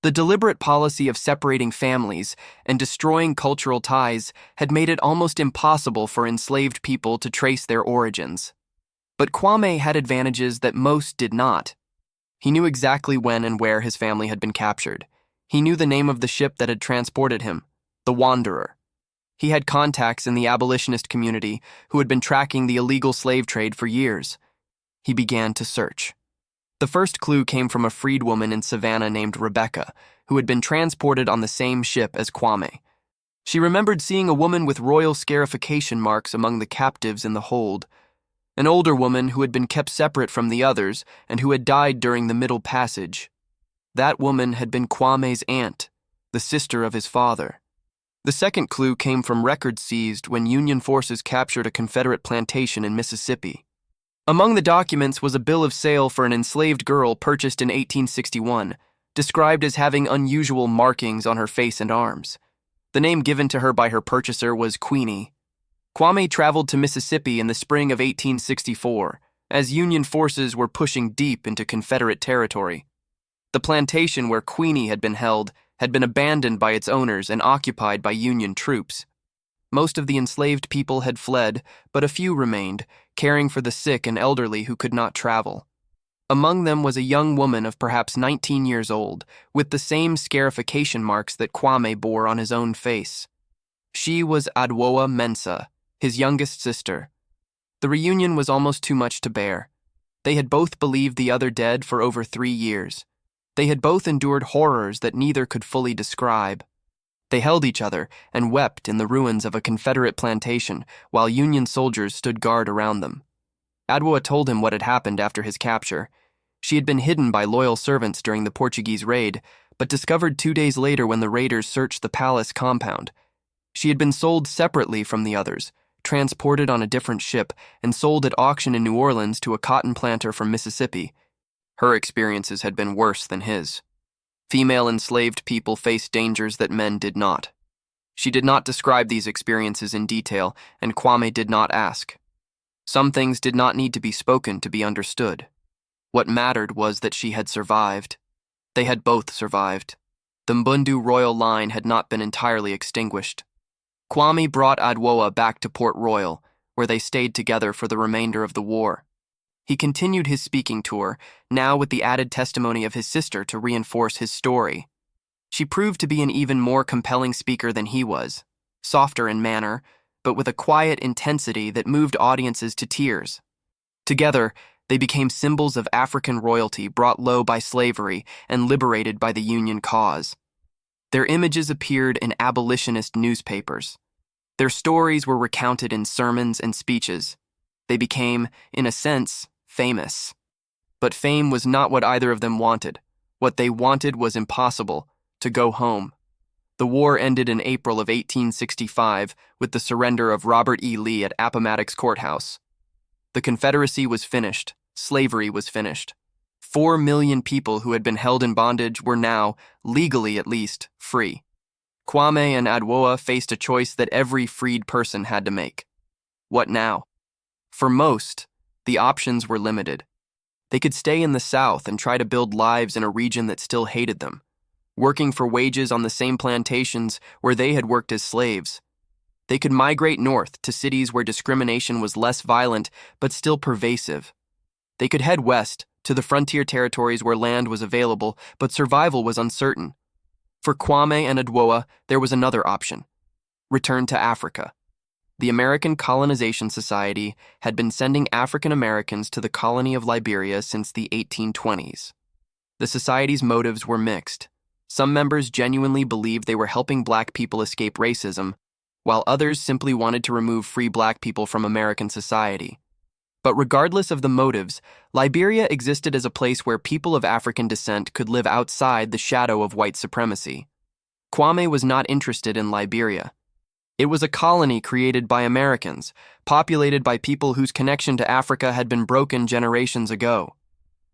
The deliberate policy of separating families and destroying cultural ties had made it almost impossible for enslaved people to trace their origins. But Kwame had advantages that most did not. He knew exactly when and where his family had been captured. He knew the name of the ship that had transported him, the Wanderer. He had contacts in the abolitionist community who had been tracking the illegal slave trade for years. He began to search. The first clue came from a freedwoman in Savannah named Rebecca, who had been transported on the same ship as Kwame. She remembered seeing a woman with royal scarification marks among the captives in the hold, an older woman who had been kept separate from the others and who had died during the Middle Passage. That woman had been Kwame's aunt, the sister of his father. The second clue came from records seized when Union forces captured a Confederate plantation in Mississippi. Among the documents was a bill of sale for an enslaved girl purchased in 1861, described as having unusual markings on her face and arms. The name given to her by her purchaser was Queenie. Kwame traveled to Mississippi in the spring of 1864, as Union forces were pushing deep into Confederate territory. The plantation where Queenie had been held had been abandoned by its owners and occupied by Union troops. Most of the enslaved people had fled, but a few remained, caring for the sick and elderly who could not travel. Among them was a young woman of perhaps 19 years old, with the same scarification marks that Kwame bore on his own face. She was Adwoa Mensah, his youngest sister. The reunion was almost too much to bear. They had both believed the other dead for over 3 years. They had both endured horrors that neither could fully describe. They held each other and wept in the ruins of a Confederate plantation while Union soldiers stood guard around them. Adwoa told him what had happened after his capture. She had been hidden by loyal servants during the Portuguese raid, but discovered 2 days later when the raiders searched the palace compound. She had been sold separately from the others, transported on a different ship, and sold at auction in New Orleans to a cotton planter from Mississippi. Her experiences had been worse than his. Female enslaved people faced dangers that men did not. She did not describe these experiences in detail, and Kwame did not ask. Some things did not need to be spoken to be understood. What mattered was that she had survived. They had both survived. The Mbundu royal line had not been entirely extinguished. Kwame brought Adwoa back to Port Royal, where they stayed together for the remainder of the war. He continued his speaking tour, now with the added testimony of his sister to reinforce his story. She proved to be an even more compelling speaker than he was, softer in manner, but with a quiet intensity that moved audiences to tears. Together, they became symbols of African royalty brought low by slavery and liberated by the Union cause. Their images appeared in abolitionist newspapers. Their stories were recounted in sermons and speeches. They became, in a sense, famous. But fame was not what either of them wanted. What they wanted was impossible: to go home. The war ended in April of 1865 with the surrender of Robert E. Lee at Appomattox Courthouse. The Confederacy was finished. Slavery was finished. 4 million people who had been held in bondage were now, legally at least, free. Kwame and Adwoa faced a choice that every freed person had to make. What now? For most, the options were limited. They could stay in the South and try to build lives in a region that still hated them, working for wages on the same plantations where they had worked as slaves. They could migrate north to cities where discrimination was less violent but still pervasive. They could head west to the frontier territories where land was available, but survival was uncertain. For Kwame and Adwoa, there was another option: return to Africa. The American Colonization Society had been sending African Americans to the colony of Liberia since the 1820s. The society's motives were mixed. Some members genuinely believed they were helping black people escape racism, while others simply wanted to remove free black people from American society. But regardless of the motives, Liberia existed as a place where people of African descent could live outside the shadow of white supremacy. Kwame was not interested in Liberia. It was a colony created by Americans, populated by people whose connection to Africa had been broken generations ago.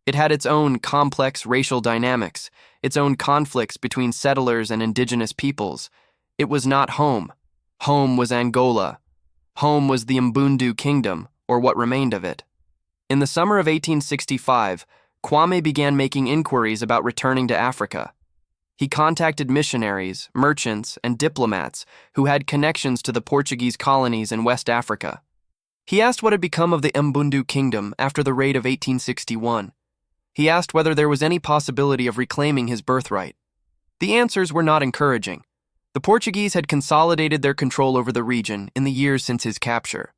It had its own complex racial dynamics, its own conflicts between settlers and indigenous peoples. It was not home. Home was Angola. Home was the Mbundu Kingdom, or what remained of it. In the summer of 1865, Kwame began making inquiries about returning to Africa. He contacted missionaries, merchants, and diplomats who had connections to the Portuguese colonies in West Africa. He asked what had become of the Mbundu Kingdom after the raid of 1861. He asked whether there was any possibility of reclaiming his birthright. The answers were not encouraging. The Portuguese had consolidated their control over the region in the years since his capture.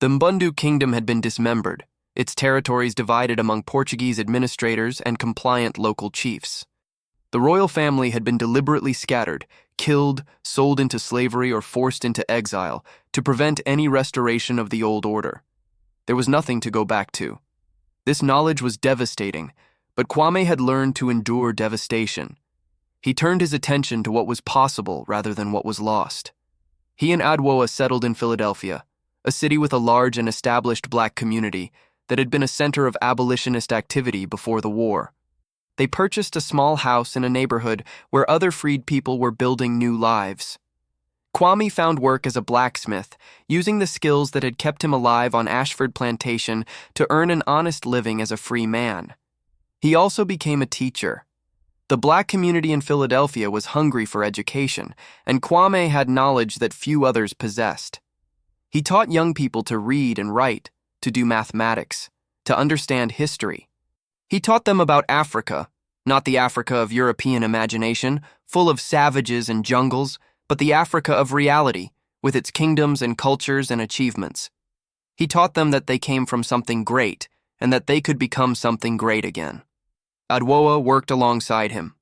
The Mbundu kingdom had been dismembered, its territories divided among Portuguese administrators and compliant local chiefs. The royal family had been deliberately scattered, killed, sold into slavery, or forced into exile to prevent any restoration of the old order. There was nothing to go back to. This knowledge was devastating, but Kwame had learned to endure devastation. He turned his attention to what was possible rather than what was lost. He and Adwoa settled in Philadelphia, a city with a large and established black community that had been a center of abolitionist activity before the war. They purchased a small house in a neighborhood where other freed people were building new lives. Kwame found work as a blacksmith, using the skills that had kept him alive on Ashford Plantation to earn an honest living as a free man. He also became a teacher. The black community in Philadelphia was hungry for education, and Kwame had knowledge that few others possessed. He taught young people to read and write, to do mathematics, to understand history. He taught them about Africa, not the Africa of European imagination, full of savages and jungles, but the Africa of reality, with its kingdoms and cultures and achievements. He taught them that they came from something great, and that they could become something great again. Adwoa worked alongside him.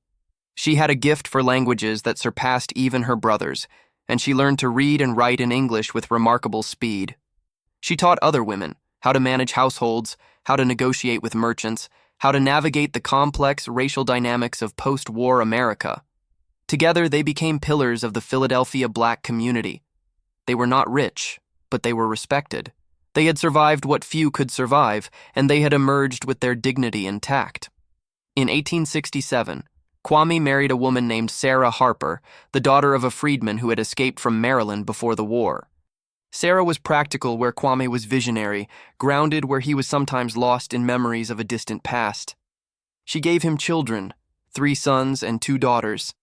She had a gift for languages that surpassed even her brothers, and she learned to read and write in English with remarkable speed. She taught other women how to manage households, how to negotiate with merchants, how to navigate the complex racial dynamics of post-war America. Together, they became pillars of the Philadelphia black community. They were not rich, but they were respected. They had survived what few could survive, and they had emerged with their dignity intact. In 1867, Kwame married a woman named Sarah Harper, the daughter of a freedman who had escaped from Maryland before the war. Sarah was practical where Kwame was visionary, grounded where he was sometimes lost in memories of a distant past. She gave him children, 3 sons and 2 daughters,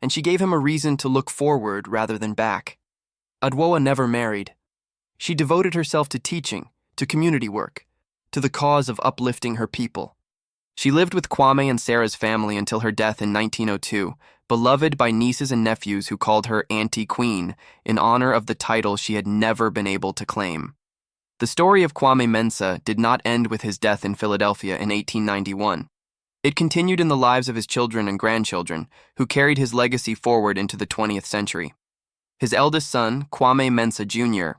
and she gave him a reason to look forward rather than back. Adwoa never married. She devoted herself to teaching, to community work, to the cause of uplifting her people. She lived with Kwame and Sarah's family until her death in 1902, beloved by nieces and nephews who called her Auntie Queen in honor of the title she had never been able to claim. The story of Kwame Mensah did not end with his death in Philadelphia in 1891. It continued in the lives of his children and grandchildren, who carried his legacy forward into the 20th century. His eldest son, Kwame Mensah Jr.,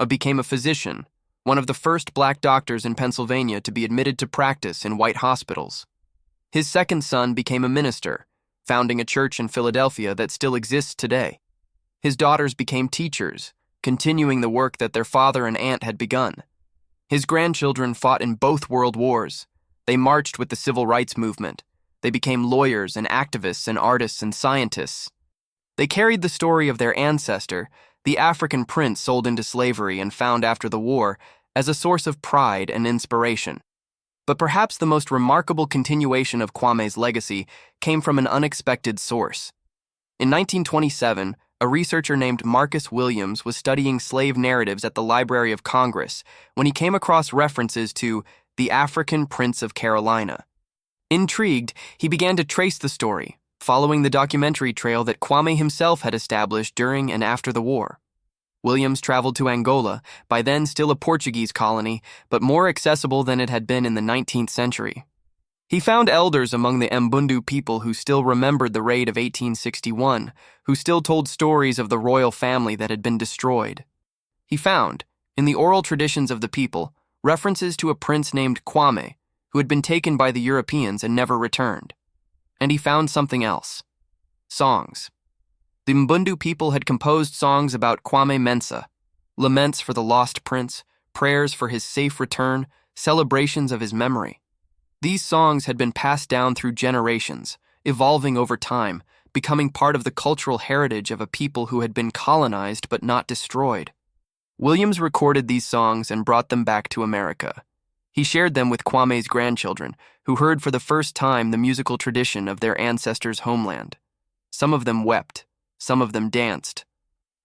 became a physician, one of the first black doctors in Pennsylvania to be admitted to practice in white hospitals. His second son became a minister, founding a church in Philadelphia that still exists today. His daughters became teachers, continuing the work that their father and aunt had begun. His grandchildren fought in both world wars. They marched with the civil rights movement. They became lawyers and activists and artists and scientists. They carried the story of their ancestor, the African prince sold into slavery and found after the war, as a source of pride and inspiration. But perhaps the most remarkable continuation of Kwame's legacy came from an unexpected source. In 1927, a researcher named Marcus Williams was studying slave narratives at the Library of Congress when he came across references to the African Prince of Carolina. Intrigued, he began to trace the story, following the documentary trail that Kwame himself had established during and after the war. Williams traveled to Angola, by then still a Portuguese colony, but more accessible than it had been in the 19th century. He found elders among the Mbundu people who still remembered the raid of 1861, who still told stories of the royal family that had been destroyed. He found, in the oral traditions of the people, references to a prince named Kwame, who had been taken by the Europeans and never returned. And he found something else. Songs. The Mbundu people had composed songs about Kwame Mensah, laments for the lost prince, prayers for his safe return, celebrations of his memory. These songs had been passed down through generations, evolving over time, becoming part of the cultural heritage of a people who had been colonized but not destroyed. Williams recorded these songs and brought them back to America. He shared them with Kwame's grandchildren, who heard for the first time the musical tradition of their ancestors' homeland. Some of them wept, some of them danced.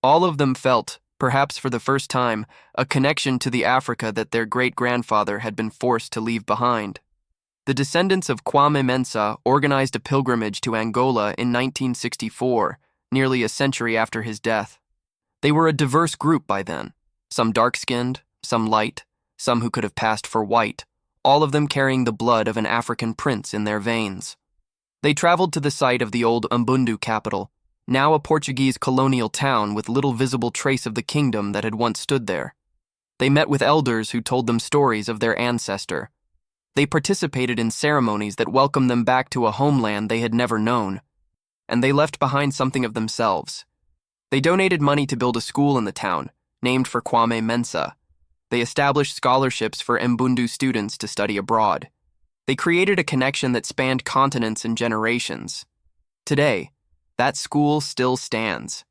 All of them felt, perhaps for the first time, a connection to the Africa that their great-grandfather had been forced to leave behind. The descendants of Kwame Mensah organized a pilgrimage to Angola in 1964, nearly a century after his death. They were a diverse group by then, some dark-skinned, some light, some who could have passed for white, all of them carrying the blood of an African prince in their veins. They traveled to the site of the old Ubundu capital, now a Portuguese colonial town with little visible trace of the kingdom that had once stood there. They met with elders who told them stories of their ancestor. They participated in ceremonies that welcomed them back to a homeland they had never known. And they left behind something of themselves. They donated money to build a school in the town, named for Kwame Mensah. They established scholarships for Mbundu students to study abroad. They created a connection that spanned continents and generations. Today, that school still stands.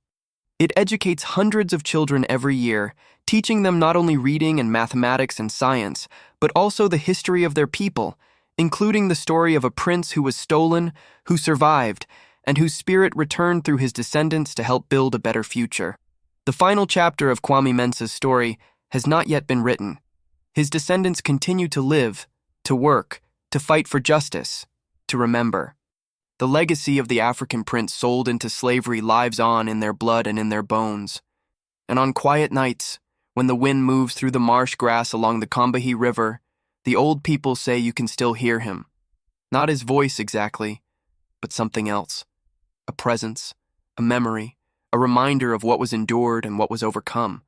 It educates hundreds of children every year, teaching them not only reading and mathematics and science, but also the history of their people, including the story of a prince who was stolen, who survived, and whose spirit returned through his descendants to help build a better future. The final chapter of Kwame Mensah's story has not yet been written. His descendants continue to live, to work, to fight for justice, to remember. The legacy of the African prince sold into slavery lives on in their blood and in their bones. And on quiet nights, when the wind moves through the marsh grass along the Combahee River, the old people say you can still hear him. Not his voice exactly, but something else. A presence, a memory, a reminder of what was endured and what was overcome.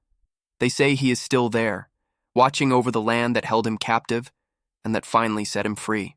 They say he is still there, watching over the land that held him captive and that finally set him free.